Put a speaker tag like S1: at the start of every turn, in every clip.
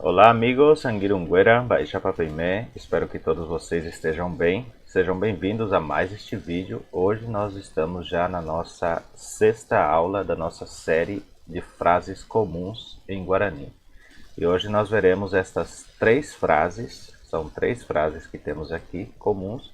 S1: Olá amigos, Anguirunguera, Baixa Papimé, espero que todos vocês estejam bem. Sejam bem-vindos a mais este vídeo. Hoje nós estamos já na nossa sexta aula da nossa série de frases comuns em Guarani. E hoje nós veremos estas três frases, são três frases que temos aqui comuns,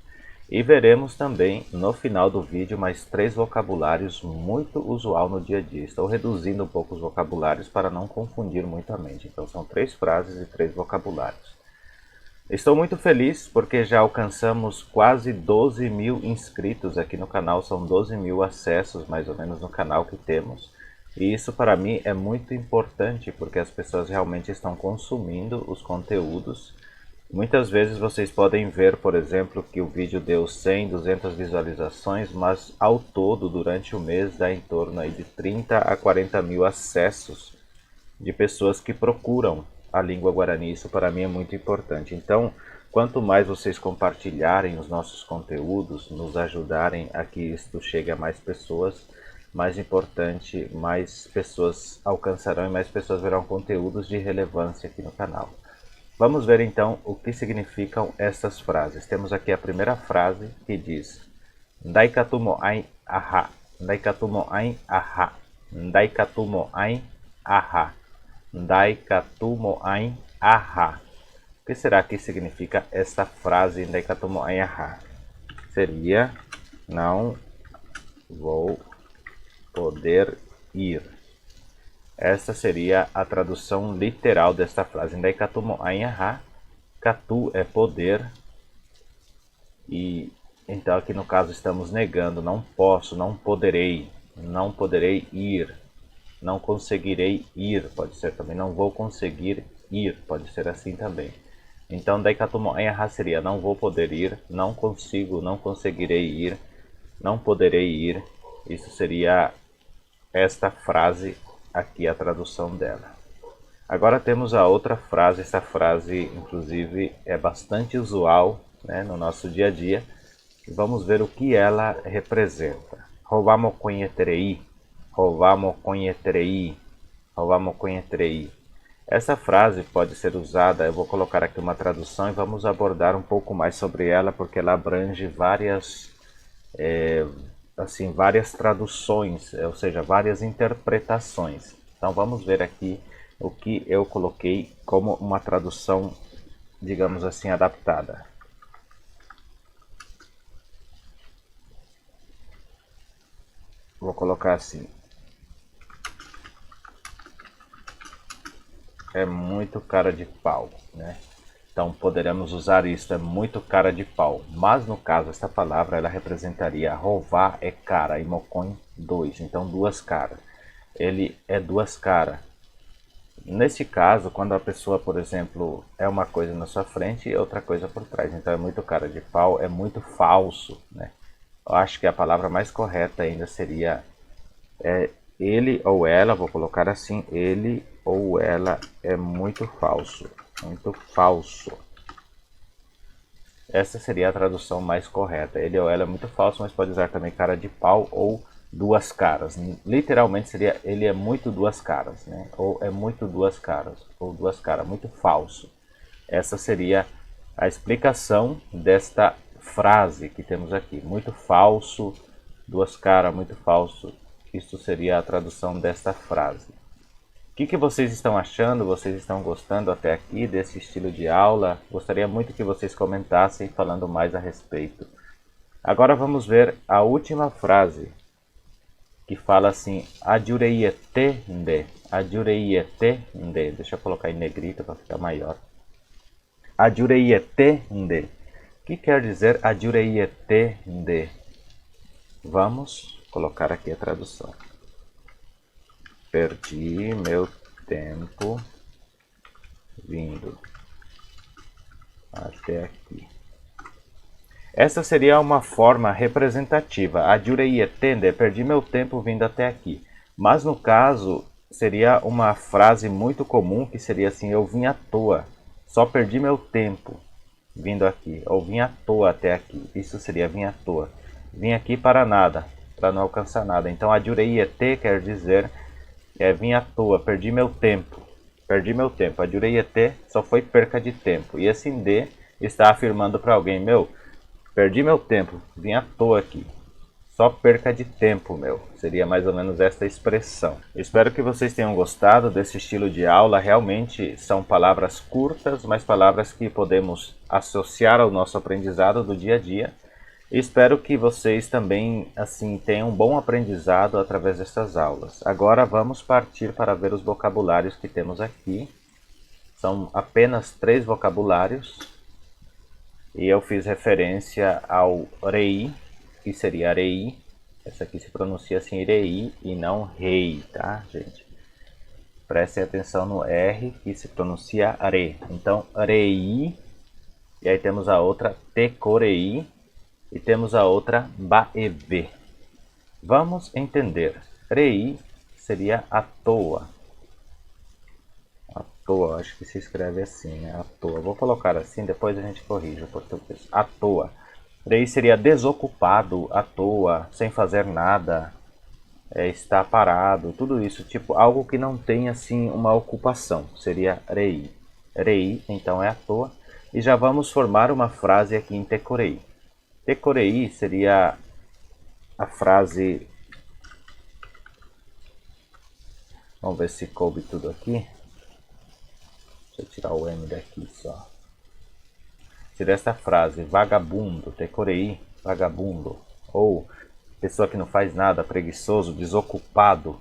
S1: e veremos também no final do vídeo mais três vocabulários muito usual no dia a dia. Estou reduzindo um pouco os vocabulários para não confundir muito a mente. Então são três frases e três vocabulários. Estou muito feliz porque já alcançamos quase 12 mil inscritos aqui no canal. São 12 mil acessos mais ou menos no canal que temos. E isso para mim é muito importante porque as pessoas realmente estão consumindo os conteúdos. Muitas vezes vocês podem ver, por exemplo, que o vídeo deu 100, 200 visualizações, mas ao todo, durante o mês, dá em torno aí de 30 a 40 mil acessos de pessoas que procuram a língua Guarani. Isso para mim é muito importante. Então, quanto mais vocês compartilharem os nossos conteúdos, nos ajudarem a que isto chegue a mais pessoas, mais importante, mais pessoas alcançarão e mais pessoas verão conteúdos de relevância aqui no canal. Vamos ver então o que significam estas frases. Temos aqui a primeira frase que diz Daikatumo ai aha, Daikatumo ai aha, Daikatumo ai aha, Daikatumo ai aha. O que será que significa esta frase Daikatumo ai aha? Seria não vou poder ir. Essa seria a tradução literal desta frase. Daikatumo ai aha. Katu é poder. E então aqui no caso estamos negando. Não posso, não poderei. Não poderei ir. Não conseguirei ir. Pode ser também. Não vou conseguir ir. Pode ser assim também. Então Daikatumo ai aha seria não vou poder ir. Não consigo, não conseguirei ir. Não poderei ir. Isso seria esta frase aqui, a tradução dela. Agora temos a outra frase. Esta frase inclusive é bastante usual, né, no nosso dia a dia. E vamos ver o que ela representa. Roubamo conheterei, roubamo conheterei, roubamo conheterei. Essa frase pode ser usada, eu vou colocar aqui uma tradução e vamos abordar um pouco mais sobre ela, porque ela abrange várias várias traduções, ou seja, várias interpretações. Então vamos ver aqui o que eu coloquei como uma tradução, digamos assim, adaptada. Vou colocar assim. É muito cara de pau, né? Então poderemos usar isso, é muito cara de pau. Mas no caso, esta palavra ela representaria roubar é cara e mocon dois. Então duas caras. Ele é duas caras. Nesse caso, quando a pessoa, por exemplo, é uma coisa na sua frente e outra coisa por trás. Então é muito cara de pau, é muito falso, né? Eu acho que a palavra mais correta ainda seria ele ou ela, vou colocar assim, ele ou ela é muito falso. Muito falso. Essa seria a tradução mais correta. Ele ou ela é muito falso, mas pode usar também cara de pau ou duas caras. Literalmente seria ele é muito duas caras, né? Ou é muito duas caras, ou duas caras, muito falso. Essa seria a explicação desta frase que temos aqui. Muito falso, duas caras, muito falso. Isso seria a tradução desta frase. O que vocês estão achando? Vocês estão gostando até aqui desse estilo de aula? Gostaria muito que vocês comentassem falando mais a respeito. Agora vamos ver a última frase, que fala assim, adjureietende, adjureietende. Deixa eu colocar em negrito para ficar maior. Adjureietende. O que quer dizer adjureietende? Vamos colocar aqui a tradução. Perdi meu tempo vindo até aqui. Essa seria uma forma representativa. Adjureietende, perdi meu tempo vindo até aqui. Mas no caso, seria uma frase muito comum que seria assim, eu vim à toa. Só perdi meu tempo vindo aqui. Ou vim à toa até aqui. Isso seria vim à toa. Vim aqui para nada, para não alcançar nada. Então adjureiete quer dizer vim à toa, perdi meu tempo. perdi meu tempo. Adjurei só foi perca de tempo. E esse de está afirmando para alguém, meu, perdi meu tempo, vim à toa aqui. Só perca de tempo, meu. Seria mais ou menos esta expressão. Espero que vocês tenham gostado desse estilo de aula. Realmente são palavras curtas, mas palavras que podemos associar ao nosso aprendizado do dia a dia. Espero que vocês também assim tenham um bom aprendizado através dessas aulas. Agora vamos partir para ver os vocabulários que temos aqui. São apenas 3 vocabulários. E eu fiz referência ao rei, que seria rei. Essa aqui se pronuncia assim, rei, e não rei, tá, gente? Prestem atenção no R, que se pronuncia re. Então, rei. E aí temos a outra, tecorei. E temos a outra, baeve. Vamos entender. Rei seria à toa. À toa, acho que se escreve assim, né? À toa. Vou colocar assim, depois a gente corrige o português. À toa. Rei seria desocupado, à toa, sem fazer nada, está parado, tudo isso, tipo algo que não tem assim uma ocupação, seria rei. Rei, então, é à toa. E já vamos formar uma frase aqui em tecorei. Tecorei seria a frase... Vamos ver se coube tudo aqui. Deixa eu tirar o M daqui só. Seria esta frase, vagabundo, tecorei, vagabundo. Ou pessoa que não faz nada, preguiçoso, desocupado.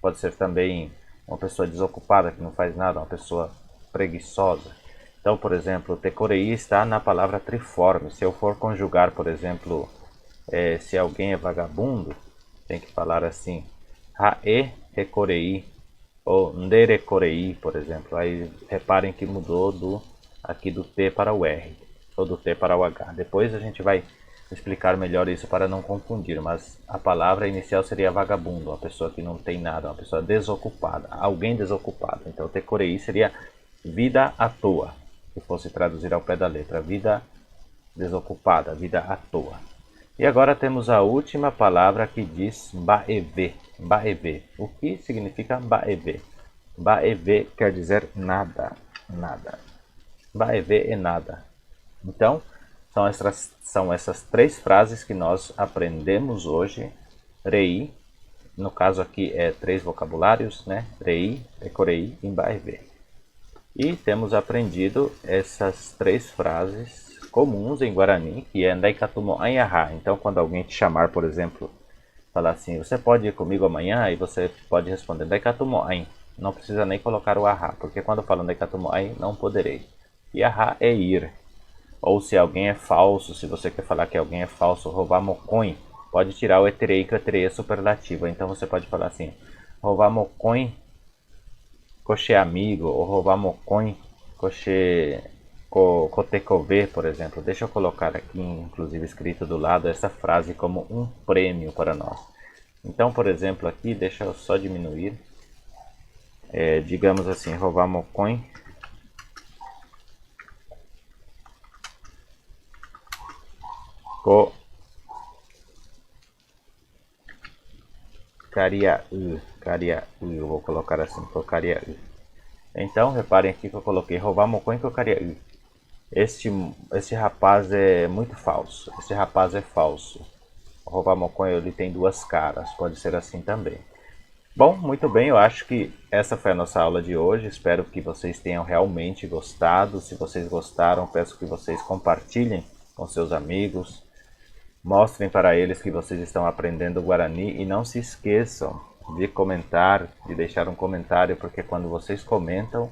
S1: Pode ser também uma pessoa desocupada que não faz nada, uma pessoa preguiçosa. Então, por exemplo, tecorei está na palavra triforme. Se eu for conjugar, por exemplo, se alguém é vagabundo, tem que falar assim, hae tecorei, ou nderecorei, por exemplo. Aí reparem que mudou aqui do T para o R, ou do T para o H. Depois a gente vai explicar melhor isso para não confundir, mas a palavra inicial seria vagabundo, uma pessoa que não tem nada, uma pessoa desocupada, alguém desocupado. Então, tecorei seria vida à toa. Se fosse traduzir ao pé da letra, vida desocupada, vida à toa. E agora temos a última palavra que diz baeve. Baeve. O que significa baeve? Baeve quer dizer nada, nada. Baeve é nada. Então, são essas 3 frases que nós aprendemos hoje. Rei, no caso aqui é 3 vocabulários, né? Rei, tecorei e baeve. E temos aprendido essas 3 frases comuns em Guarani, que é Ndaikatumo Anhaha. Então, quando alguém te chamar, por exemplo, falar assim, você pode ir comigo amanhã? E você pode responder Ndaikatumo An. Não precisa nem colocar o ahá, porque quando eu falo Ndaikatumo An, não poderei. E ahá é ir. Ou se alguém é falso, se você quer falar que alguém é falso, roubar mocõe, pode tirar o eterei, que o eterei é superlativo. Então você pode falar assim, roubar mocõe, coxê amigo, ou roubar mocõe, coxê cotecové, por exemplo. Deixa eu colocar aqui, inclusive escrito do lado, essa frase como um prêmio para nós. Então, por exemplo, aqui, deixa eu só diminuir. Digamos assim, roubar mocõe, cariaú, eu vou colocar assim, cariaú. Então, reparem aqui que eu coloquei roubar mocõe com cariaú. Esse rapaz é muito falso, esse rapaz é falso. Roubar mocõe, ele tem 2 caras, pode ser assim também. Bom, muito bem, eu acho que essa foi a nossa aula de hoje. Espero que vocês tenham realmente gostado. Se vocês gostaram, peço que vocês compartilhem com seus amigos. Mostrem para eles que vocês estão aprendendo Guarani e não se esqueçam de comentar, de deixar um comentário, porque quando vocês comentam,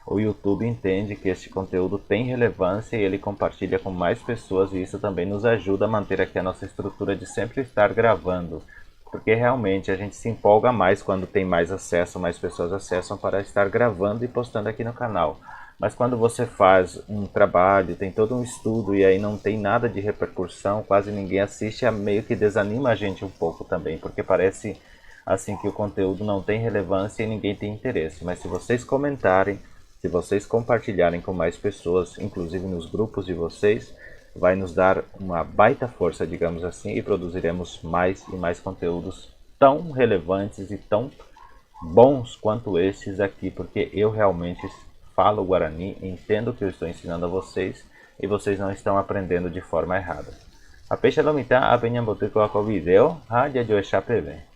S1: o YouTube entende que este conteúdo tem relevância e ele compartilha com mais pessoas, e isso também nos ajuda a manter aqui a nossa estrutura de sempre estar gravando, porque realmente a gente se empolga mais quando tem mais acesso, mais pessoas acessam para estar gravando e postando aqui no canal. Mas quando você faz um trabalho, tem todo um estudo e aí não tem nada de repercussão, quase ninguém assiste, meio que desanima a gente um pouco também, porque parece assim que o conteúdo não tem relevância e ninguém tem interesse. Mas se vocês comentarem, se vocês compartilharem com mais pessoas, inclusive nos grupos de vocês, vai nos dar uma baita força, digamos assim, e produziremos mais e mais conteúdos tão relevantes e tão bons quanto esses aqui, porque eu realmente falo Guarani, entendo o que eu estou ensinando a vocês e vocês não estão aprendendo de forma errada. Apesha lomita apenyambote ko ako video ha jajo SHPV.